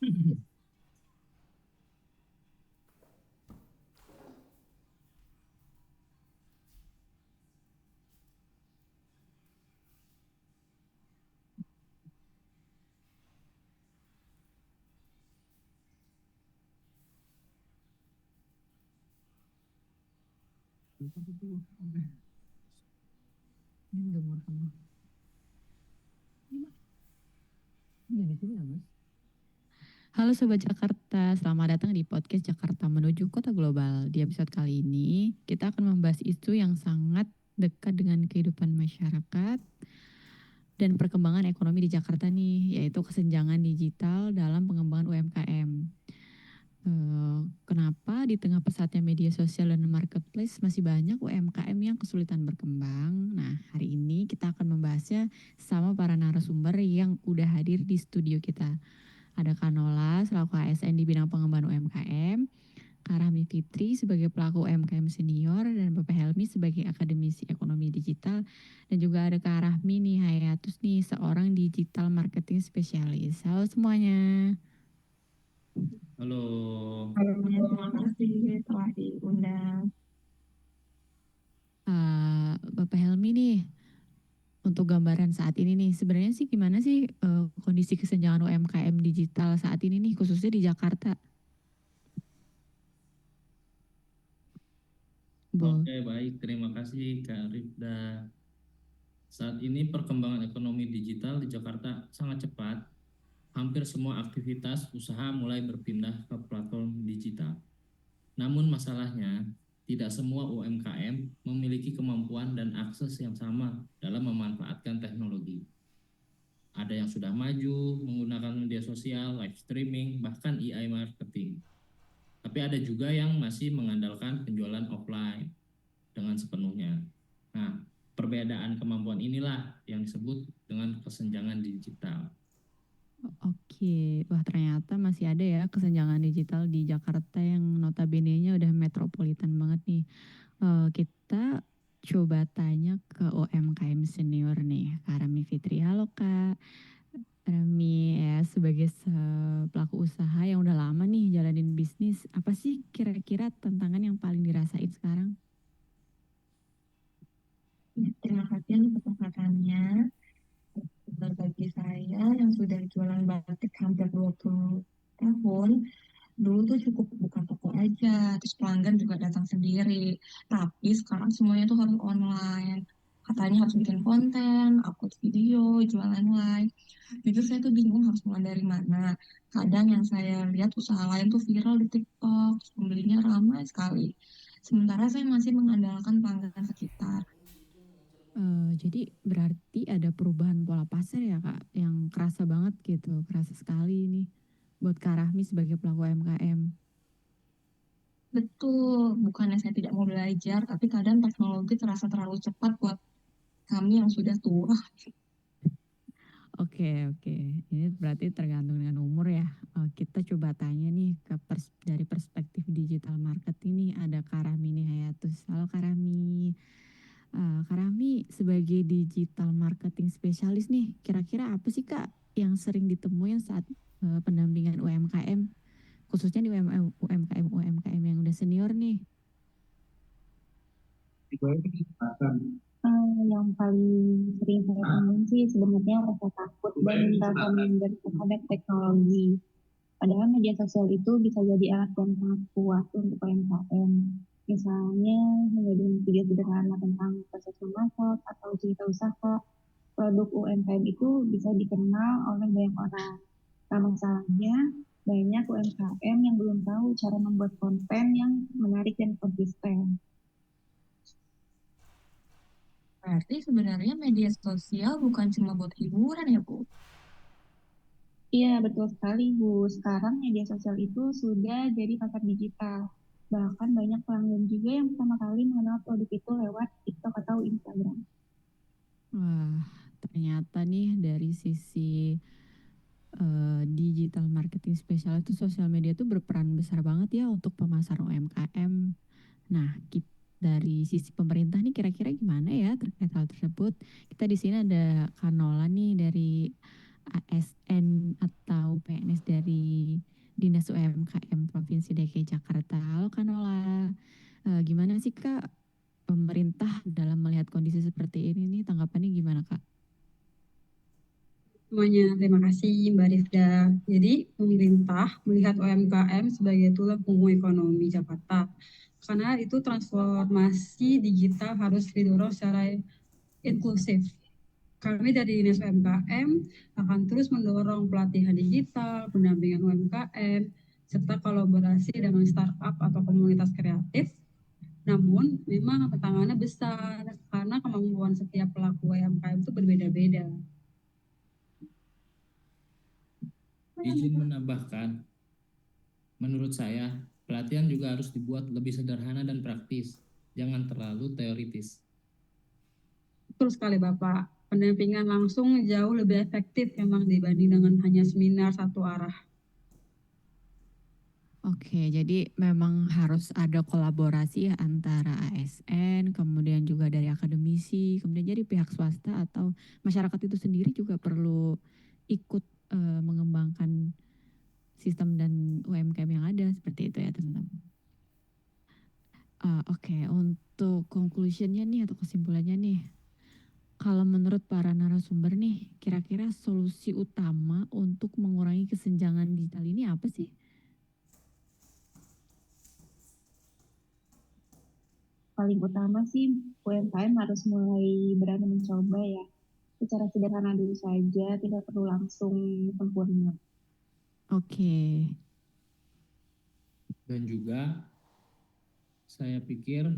Ini udah mau sama. Iya di sini ya Mas. Halo Sobat Jakarta, selamat datang di podcast Jakarta Menuju Kota Global. Di episode kali ini, kita akan membahas isu yang sangat dekat dengan kehidupan masyarakat dan perkembangan ekonomi di Jakarta nih, yaitu kesenjangan digital dalam pengembangan UMKM. Kenapa di tengah pesatnya media sosial dan marketplace masih banyak UMKM yang kesulitan berkembang? Nah, hari ini kita akan membahasnya sama para narasumber yang udah hadir di studio kita. Ada Kanola selaku ASN di bidang pengembangan UMKM, Kak Rahmi Fitri sebagai pelaku UMKM senior, dan Bapak Helmi sebagai akademisi ekonomi digital, dan juga ada Kak Rahmi nih Hayatus nih seorang digital marketing spesialis. Halo semuanya. Halo, Halo, terima kasih telah diundang. Bapak Helmi nih, untuk gambaran saat ini nih, sebenarnya sih gimana sih kondisi kesenjangan UMKM digital saat ini nih, khususnya di Jakarta? Bo. oke baik, terima kasih Kak Rifda. Saat ini perkembangan ekonomi digital di Jakarta sangat cepat. Hampir semua aktivitas usaha mulai berpindah ke platform digital. Namun masalahnya, tidak semua UMKM memiliki kemampuan dan akses yang sama dalam memanfaatkan teknologi. Ada yang sudah maju menggunakan media sosial, live streaming, bahkan AI marketing. Tapi ada juga yang masih mengandalkan penjualan offline dengan sepenuhnya. Nah, perbedaan kemampuan inilah yang disebut dengan kesenjangan digital. Oke, wah ternyata masih ada ya kesenjangan digital di Jakarta yang notabene-nya udah metropolitan banget nih. Kita coba tanya ke UMKM senior nih, Kak Rami Fitri. Halo Kak Rami, ya sebagai pelaku usaha yang udah lama nih jalanin bisnis, apa sih kira-kira tantangan yang paling dirasain sekarang? Ya, terima kasih untuk kesempatannya. Bagi saya yang sudah jualan batik hampir 20 tahun, dulu tuh cukup buka toko aja, terus pelanggan juga datang sendiri. Tapi sekarang semuanya tuh harus online. Katanya harus bikin konten, upload video, jualan live. Jujur saya tuh bingung harus mulai dari mana. Kadang yang saya lihat usaha lain tuh viral di TikTok, pembelinya ramai sekali. Sementara saya masih mengandalkan pelanggan sekitar. Jadi berarti ada perubahan pola pasar ya Kak, yang kerasa banget gitu, kerasa sekali nih buat Kak Rahmi sebagai pelaku UMKM. Betul, bukannya saya tidak mau belajar, tapi kadang teknologi terasa terlalu cepat buat kami yang sudah tua. Oke, oke. Ini berarti tergantung dengan umur ya. Kita coba tanya nih ke dari perspektif digital marketing nih, ada Karami nih Hayatus. Halo Karami. Karami sebagai digital marketing spesialis nih, kira-kira apa sih Kak yang sering ditemuin saat pendampingan UMKM, khususnya di UMKM yang udah senior nih? Yang paling sering saya temuin sih sebenarnya rasa takut dan rasa minder terhadap teknologi. Padahal media sosial itu bisa jadi alat yang sangat kuat untuk UMKM. Misalnya menjadi video sederhana tentang proses memasak atau cerita usaha, produk UMKM itu bisa dikenal oleh banyak orang. Nah, masalahnya banyak UMKM yang belum tahu cara membuat konten yang menarik dan konsisten. Berarti sebenarnya media sosial bukan cuma buat hiburan ya, Bu? Iya, betul sekali, Bu. Sekarang media sosial itu sudah jadi pasar digital. Bahkan banyak pelanggan juga yang pertama kali mengenal produk itu lewat TikTok atau Instagram. Wah, ternyata nih dari sisi digital marketing spesial itu sosial media itu berperan besar banget ya untuk pemasaran UMKM. Nah, dari sisi pemerintah nih kira-kira gimana ya terkait hal tersebut? Kita di sini ada Kanola nih dari ASN atau PNS dari Dinas UMKM Provinsi DKI Jakarta. Halo Kanola, gimana sih Kak pemerintah dalam melihat kondisi seperti ini nih, tanggapannya gimana Kak? Semuanya, terima kasih Mbak Rifda. Jadi pemerintah melihat UMKM sebagai tulang punggung ekonomi Jakarta. Karena itu transformasi digital harus didorong secara inklusif. Kami dari Dinas UMKM akan terus mendorong pelatihan digital, pendampingan UMKM, serta kolaborasi dengan startup atau komunitas kreatif. Namun memang tantangannya besar karena kemampuan setiap pelaku UMKM itu berbeda-beda. Izin menambahkan, menurut saya, pelatihan juga harus dibuat lebih sederhana dan praktis, jangan terlalu teoritis. Betul sekali Bapak, pendampingan langsung jauh lebih efektif memang dibanding dengan hanya seminar satu arah. Oke, jadi memang harus ada kolaborasi ya antara ASN, kemudian juga dari akademisi, kemudian jadi pihak swasta atau masyarakat itu sendiri juga perlu ikut mengembangkan sistem dan UMKM yang ada seperti itu ya teman-teman. Oke, untuk conclusionnya nih atau kesimpulannya nih, kalau menurut para narasumber nih, kira-kira solusi utama untuk mengurangi kesenjangan digital ini apa sih? Paling utama sih UMKM harus mulai berani mencoba ya. Secara sederhana dulu saja, tidak perlu langsung sempurna. Oke. Dan juga saya pikir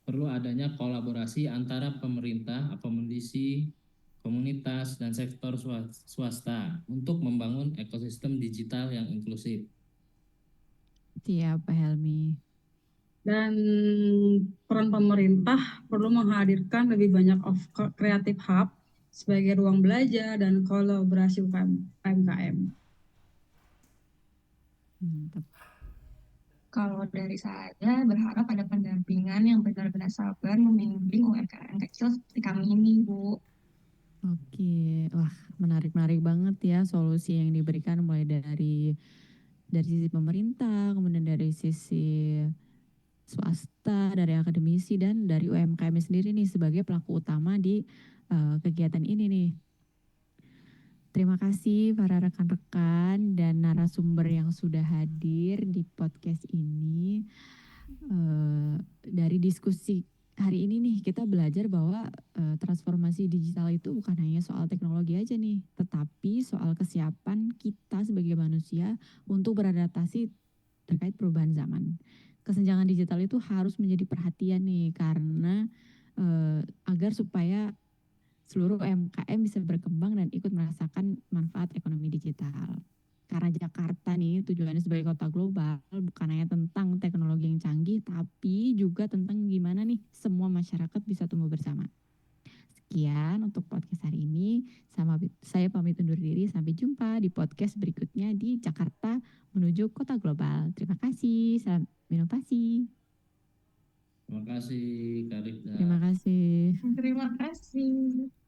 perlu adanya kolaborasi antara pemerintah, akomodasi, komunitas, dan sektor swasta untuk membangun ekosistem digital yang inklusif. Siap Pak Helmi. Dan peran pemerintah perlu menghadirkan lebih banyak creative hub sebagai ruang belajar dan kolaborasi UMKM. Mantap. Kalau dari saya berharap ada pendampingan yang benar-benar sabar membimbing UMKM kecil seperti kami ini, Bu. Oke, wah menarik-menarik banget ya solusi yang diberikan mulai dari sisi pemerintah, kemudian dari sisi swasta, dari akademisi dan dari UMKM sendiri nih sebagai pelaku utama di kegiatan ini nih. Terima kasih para rekan-rekan dan narasumber yang sudah hadir di podcast ini. Dari diskusi hari ini nih kita belajar bahwa transformasi digital itu bukan hanya soal teknologi aja nih, tetapi soal kesiapan kita sebagai manusia untuk beradaptasi terkait perubahan zaman. Kesenjangan digital itu harus menjadi perhatian nih karena agar supaya seluruh UMKM bisa berkembang dan ikut merasakan manfaat ekonomi digital. Karena Jakarta nih tujuannya sebagai kota global bukan hanya tentang teknologi yang canggih, tapi juga tentang gimana nih semua masyarakat bisa tumbuh bersama. Sekian untuk podcast hari ini. Saya pamit undur diri. Sampai jumpa di podcast berikutnya di Jakarta menuju kota global. Terima kasih. Salam inovasi. Terima kasih Kak Rifda. Terima kasih. Terima kasih.